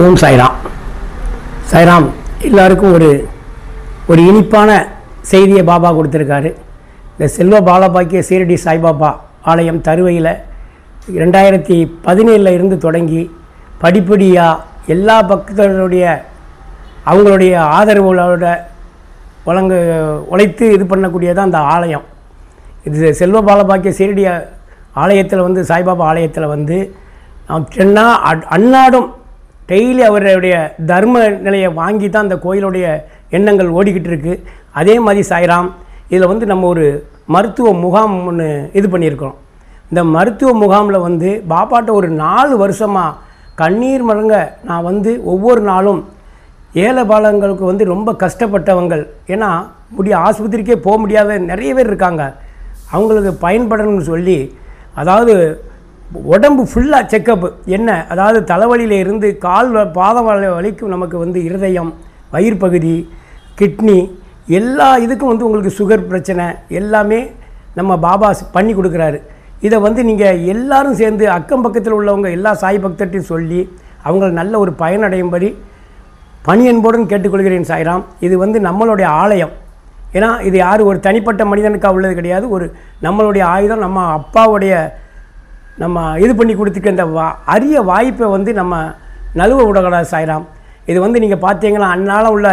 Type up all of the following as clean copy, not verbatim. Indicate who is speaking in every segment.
Speaker 1: ஓம் சாய்ராம். சாய்ராம் எல்லாருக்கும் ஒரு இனிப்பான செய்தியை பாபா கொடுத்துருக்காரு. இந்த செல்வ பாலபாக்கிய சீரடி சாய்பாபா ஆலயம் தருவையில் 2017 இருந்து தொடங்கி படிப்படியாக எல்லா பக்தர்களுடைய அவங்களுடைய ஆதரவுகளோட உழைத்து இது பண்ணக்கூடியதான் அந்த ஆலயம். இது செல்வ பாலபாக்கிய சீரடி ஆலயத்தில் வந்து சாய்பாபா ஆலயத்தில் வந்து நாம் அன்னாடும் டெய்லி அவருடைய தர்ம நிலையை வாங்கி தான் அந்த கோயிலுடைய எண்ணங்கள் ஓடிக்கிட்டு இருக்குது. அதே மாதிரி சாய்ராம் இதில் வந்து நம்ம ஒரு மருத்துவ முகாம் ஒன்று இது பண்ணியிருக்கிறோம். இந்த மருத்துவ முகாமில் வந்து பாப்பாட்ட ஒரு 4 வருஷமாக கண்ணீர் மல்க நான் வந்து ஒவ்வொரு நாளும் ஏழை பாலங்களுக்கு வந்து ரொம்ப கஷ்டப்பட்டவங்கள், ஏன்னா ஆஸ்பத்திரிக்கே போக முடியாத நிறைய பேர் இருக்காங்க, அவங்களுக்கு பயன்படணும்னு சொல்லி, அதாவது உடம்பு ஃபுல்லாக செக்கப்பு என்ன, அதாவது தலைவலியில் இருந்து கால் பாதம் வலிக்கும் நமக்கு வந்து இருதயம், வயிறு பகுதி, கிட்னி எல்லா இதுக்கும் வந்து உங்களுக்கு சுகர் பிரச்சனை எல்லாமே நம்ம பாபா பண்ணி கொடுக்குறாரு. இதை வந்து நீங்கள் எல்லோரும் சேர்ந்து அக்கம் பக்கத்தில் உள்ளவங்க எல்லா சாய் பக்தர்ட்டையும் சொல்லி அவங்க நல்ல ஒரு பயனடையும்படி பணியன்போடுன்னு கேட்டுக்கொள்கிறேன் சாய்ராம். இது வந்து நம்மளுடைய ஆலயம். ஏன்னா இது யார் ஒரு தனிப்பட்ட மனிதனுக்காக உள்ளது கிடையாது. ஒரு நம்மளுடைய ஆயுதம், நம்ம அப்பாவுடைய நம்ம இது பண்ணி கொடுத்துக்க இந்த அரிய வாய்ப்பை வந்து நம்ம நழுவ விடக்கூடாது சாய்ராம். இது வந்து நீங்கள் பார்த்தீங்கன்னா அன்னால் உள்ள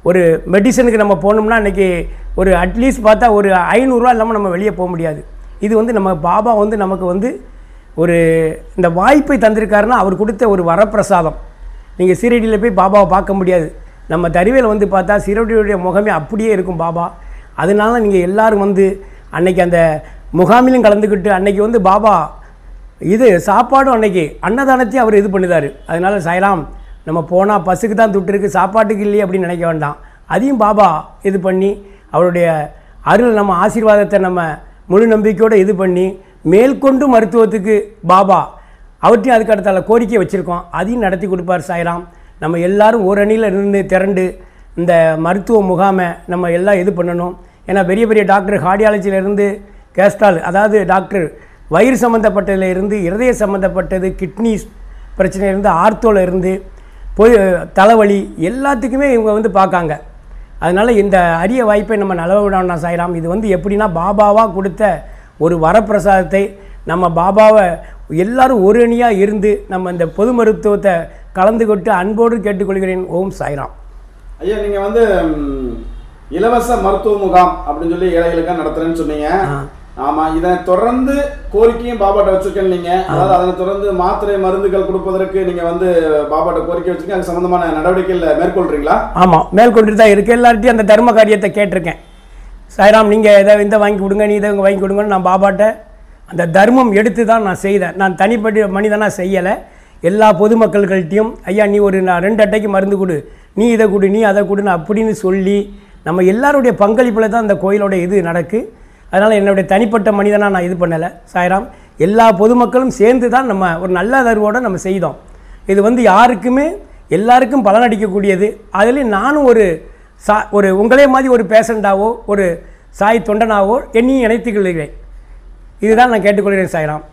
Speaker 1: ஒரு மெடிசனுக்கு நம்ம போனோம்னா இன்றைக்கி ஒரு அட்லீஸ்ட் பார்த்தா ஒரு 500 ரூபா இல்லாமல் நம்ம வெளியே போக முடியாது. இது வந்து நம்ம பாபா வந்து நமக்கு வந்து ஒரு இந்த வாய்ப்பை தந்திருக்காருன்னா அவர் கொடுத்த ஒரு வரப்பிரசாதம். நீங்கள் சீரடியில் போய் பாபாவை பார்க்க முடியாது, நம்ம தருவையில் வந்து பார்த்தா சீரடியுடைய முகமே அப்படியே இருக்கும் பாபா. அதனால நீங்கள் எல்லோரும் வந்து அன்றைக்கி அந்த முகாமிலும் கலந்துக்கிட்டு அன்றைக்கி வந்து பாபா இது சாப்பாடும் அன்றைக்கி அன்னதானத்தையும் அவர் இது பண்ணுதார். அதனால் சாய்ராம் நம்ம போனால் பஸ்ஸுக்கு தான் துட்டு இருக்குது, சாப்பாட்டுக்கு இல்லையே அப்படின்னு நினைக்க வேண்டாம். அதையும் பாபா இது பண்ணி அவருடைய அருள் நம்ம ஆசீர்வாதத்தை நம்ம முழு நம்பிக்கையோடு இது பண்ணி மேற்கொண்டு மருத்துவத்துக்கு பாபா அவற்றையும் அதுக்கு அடுத்தால கோரிக்கை வச்சுருக்கோம், அதையும் நடத்தி கொடுப்பார் சாய்ராம். நம்ம எல்லோரும் ஒரு அணியில் இருந்து திரண்டு இந்த மருத்துவ முகாமை நம்ம எல்லாம் இது பண்ணணும். ஏன்னா பெரிய பெரிய டாக்டர் கார்டியாலஜியிலேருந்து கேஸ்ட்ரால், அதாவது டாக்டர் வயிறு சம்மந்தப்பட்டதில் இருந்து இருதய சம்மந்தப்பட்டது, கிட்னி பிரச்சனையிலேருந்து, ஆர்த்தோவில் இருந்து போய் தலைவலி எல்லாத்துக்குமே இவங்க வந்து பார்க்காங்க. அதனால் இந்த அரிய வாய்ப்பை நம்ம நலவ விடணும் சாய்ராம். இது வந்து எப்படின்னா பாபாவாக கொடுத்த ஒரு வரப்பிரசாதத்தை நம்ம பாபாவை எல்லோரும் ஒரு அணியாக இருந்து நம்ம இந்த பொது மருத்துவத்தை கலந்துக்கிட்டு அன்போடு கேட்டுக்கொள்கிறேன். ஓம் சாய்ராம்.
Speaker 2: ஐயா, நீங்கள் வந்து இலவச மருத்துவ முகாம் அப்படின்னு சொல்லி ஏழைகளுக்காக நடத்துகிறேன்னு சொன்னீங்க. ஆமாம், இதை தொடர்ந்து கோரிக்கையும் பாபாட்ட வச்சுருக்கேன். நீங்கள் அதாவது அதனை தொடர்ந்து மாத்திரை மருந்துகள் கொடுப்பதற்கு நீங்கள் வந்து பாபாட்ட கோரிக்கை வச்சுருக்கேன். அது சம்மந்தமான நடவடிக்கைகள் மேற்கொள்கிறீங்களா?
Speaker 1: ஆமாம், மேற்கொண்டு தான் இருக்குது. எல்லார்ட்டையும் அந்த தர்ம காரியத்தை கேட்டிருக்கேன். சாய்ராம் நீங்கள் இதை இந்த வாங்கி கொடுங்க, நீ இதை வாங்கி கொடுங்கன்னு நான் பாபாட்ட அந்த தர்மம் எடுத்து தான் நான் செய்தேன். நான் தனிப்பட்ட மனிதனாக செய்யலை. எல்லா பொதுமக்கள்கிட்டையும் ஐயா நீ ஒரு 2 அட்டைக்கு மருந்து கொடு, நீ இதை கொடு, நீ அதை கொடுன்னு அப்படின்னு சொல்லி நம்ம எல்லாருடைய பங்களிப்பில் தான் அந்த கோயிலோட இது நடக்கு. அதனால் என்னுடைய தனிப்பட்ட மனிதனாக நான் இது பண்ணலை சாய்ராம். எல்லா பொதுமக்களும் சேர்ந்து தான் நம்ம ஒரு நல்ல தருவோடு நம்ம செய்தோம். இது வந்து யாருக்குமே எல்லாருக்கும் பலனடிக்கக்கூடியது. அதுலேயும் நானும் ஒரு உங்களே மாதிரி ஒரு பேஷண்ட்டாவோ ஒரு சாய் தொண்டனாவோ என்னையும் இணைத்துக் கொள்கிறேன். இதுதான் நான் கேட்டுக்கொள்கிறேன் சாய்ராம்.